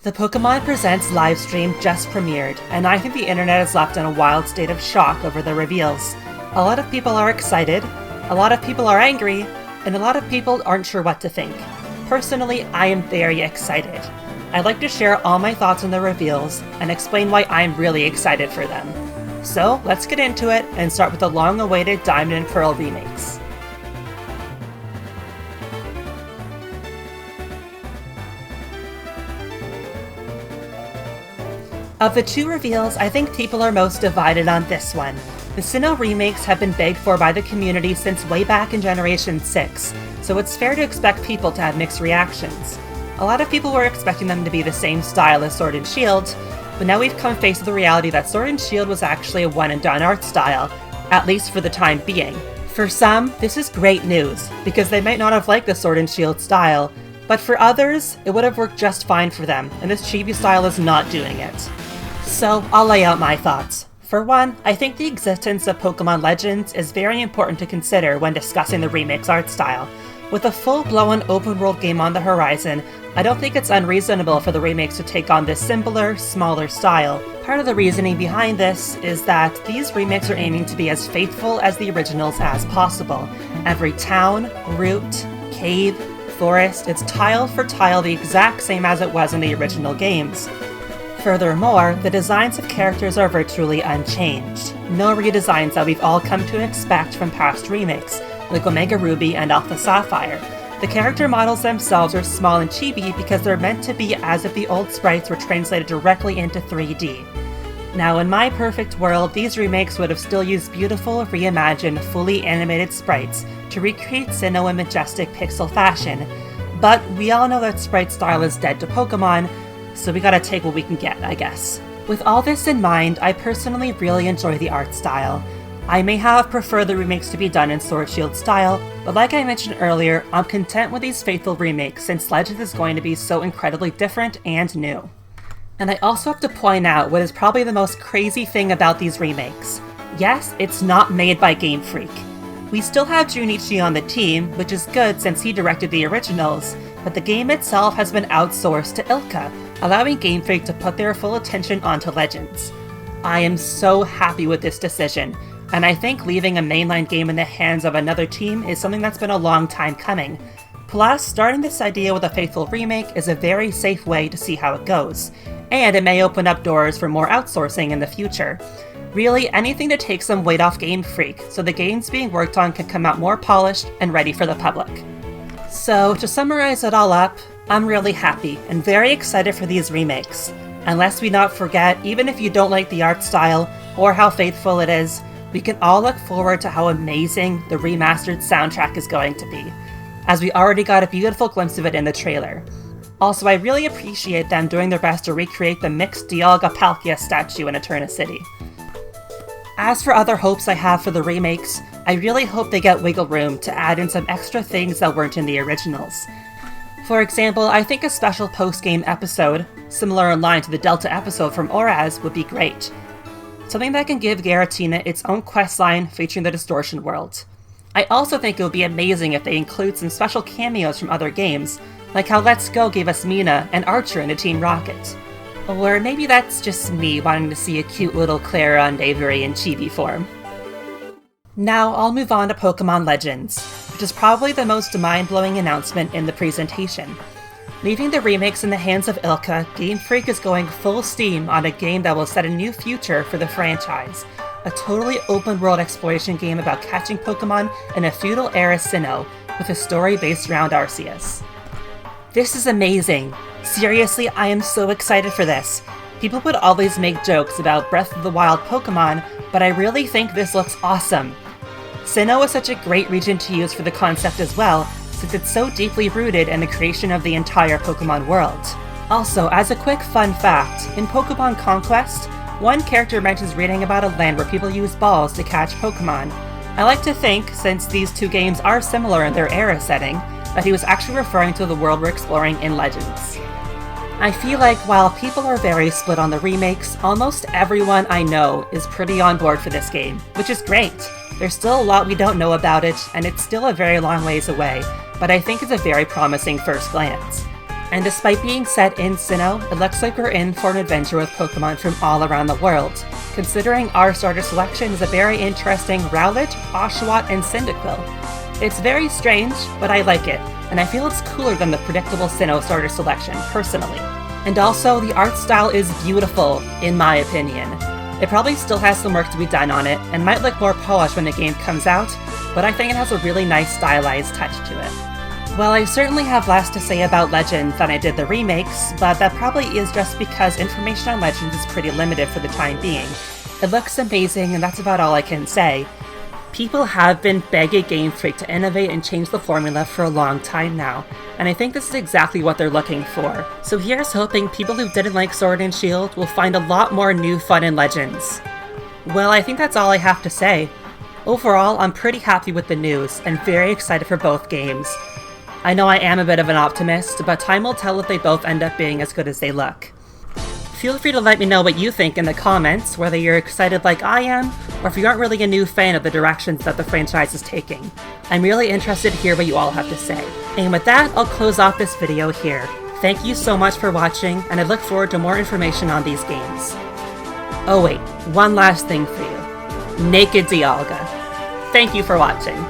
The Pokémon Presents livestream just premiered, and I think the internet is left in a wild state of shock over the reveals. A lot of people are excited, a lot of people are angry, and a lot of people aren't sure what to think. Personally, I am very excited. I'd like to share all my thoughts on the reveals and explain why I'm really excited for them. So, let's get into it and start with the long-awaited Diamond and Pearl remakes. Of the two reveals, I think people are most divided on this one. The Sinnoh remakes have been begged for by the community since way back in Generation 6, so it's fair to expect people to have mixed reactions. A lot of people were expecting them to be the same style as Sword and Shield, but now we've come face to the reality that Sword and Shield was actually a one-and-done art style, at least for the time being. For some, this is great news, because they might not have liked the Sword and Shield style, but for others, it would have worked just fine for them, and this chibi style is not doing it. So, I'll lay out my thoughts. For one, I think the existence of Pokémon Legends is very important to consider when discussing the remake's art style. With a full-blown open-world game on the horizon, I don't think it's unreasonable for the remakes to take on this simpler, smaller style. Part of the reasoning behind this is that these remakes are aiming to be as faithful as the originals as possible. Every town, route, cave, forest, it's tile for tile the exact same as it was in the original games. Furthermore, the designs of characters are virtually unchanged. No redesigns that we've all come to expect from past remakes, like Omega Ruby and Alpha Sapphire. The character models themselves are small and chibi because they're meant to be as if the old sprites were translated directly into 3D. Now, in my perfect world, these remakes would have still used beautiful, reimagined, fully animated sprites to recreate Sinnoh in majestic pixel fashion, but we all know that sprite style is dead to Pokemon, so we gotta take what we can get, I guess. With all this in mind, I personally really enjoy the art style. I may have preferred the remakes to be done in Sword Shield style, but like I mentioned earlier, I'm content with these faithful remakes since Legends is going to be so incredibly different and new. And I also have to point out what is probably the most crazy thing about these remakes. Yes, it's not made by Game Freak. We still have Junichi on the team, which is good since he directed the originals, but the game itself has been outsourced to ILCA, allowing Game Freak to put their full attention onto Legends. I am so happy with this decision, and I think leaving a mainline game in the hands of another team is something that's been a long time coming. Plus, starting this idea with a faithful remake is a very safe way to see how it goes, and it may open up doors for more outsourcing in the future. Really, anything to take some weight off Game Freak, so the games being worked on can come out more polished and ready for the public. So, to summarize it all up, I'm really happy and very excited for these remakes. And lest we not forget, even if you don't like the art style or how faithful it is, we can all look forward to how amazing the remastered soundtrack is going to be, as we already got a beautiful glimpse of it in the trailer. Also, I really appreciate them doing their best to recreate the mixed Dialga Palkia statue in Eterna City. As for other hopes I have for the remakes, I really hope they get wiggle room to add in some extra things that weren't in the originals. For example, I think a special post-game episode, similar in line to the Delta episode from Oraz, would be great. Something that can give Giratina its own questline featuring the Distortion world. I also think it would be amazing if they include some special cameos from other games, like how Let's Go gave us Mina and Archer in the Team Rocket. Or maybe that's just me wanting to see a cute little Clara and Avery in chibi form. Now I'll move on to Pokémon Legends, which is probably the most mind-blowing announcement in the presentation. Leaving the remakes in the hands of ILCA, Game Freak is going full steam on a game that will set a new future for the franchise. A totally open-world exploration game about catching Pokémon in a feudal-era Sinnoh, with a story based around Arceus. This is amazing! Seriously, I am so excited for this. People would always make jokes about Breath of the Wild Pokémon, but I really think this looks awesome. Sinnoh is such a great region to use for the concept as well, since it's so deeply rooted in the creation of the entire Pokémon world. Also, as a quick fun fact, in Pokémon Conquest, one character mentions reading about a land where people use balls to catch Pokémon. I like to think, since these two games are similar in their era setting, that he was actually referring to the world we're exploring in Legends. I feel like while people are very split on the remakes, almost everyone I know is pretty on board for this game, which is great. There's still a lot we don't know about it, and it's still a very long ways away, but I think it's a very promising first glance. And despite being set in Sinnoh, it looks like we're in for an adventure with Pokemon from all around the world, considering our starter selection is a very interesting Rowlet, Oshawott, and Cyndaquil. It's very strange, but I like it, and I feel it's cooler than the predictable Sinnoh starter selection, personally. And also, the art style is beautiful, in my opinion. It probably still has some work to be done on it, and might look more polished when the game comes out, but I think it has a really nice stylized touch to it. Well, I certainly have less to say about Legends than I did the remakes, but that probably is just because information on Legends is pretty limited for the time being. It looks amazing, and that's about all I can say. People have been begging Game Freak to innovate and change the formula for a long time now, and I think this is exactly what they're looking for. So here's hoping people who didn't like Sword and Shield will find a lot more new fun in Legends. Well, I think that's all I have to say. Overall, I'm pretty happy with the news, and very excited for both games. I know I am a bit of an optimist, but time will tell if they both end up being as good as they look. Feel free to let me know what you think in the comments, whether you're excited like I am, or if you aren't really a new fan of the directions that the franchise is taking. I'm really interested to hear what you all have to say. And with that, I'll close off this video here. Thank you so much for watching, and I look forward to more information on these games. Oh wait, one last thing for you. Naked Dialga. Thank you for watching.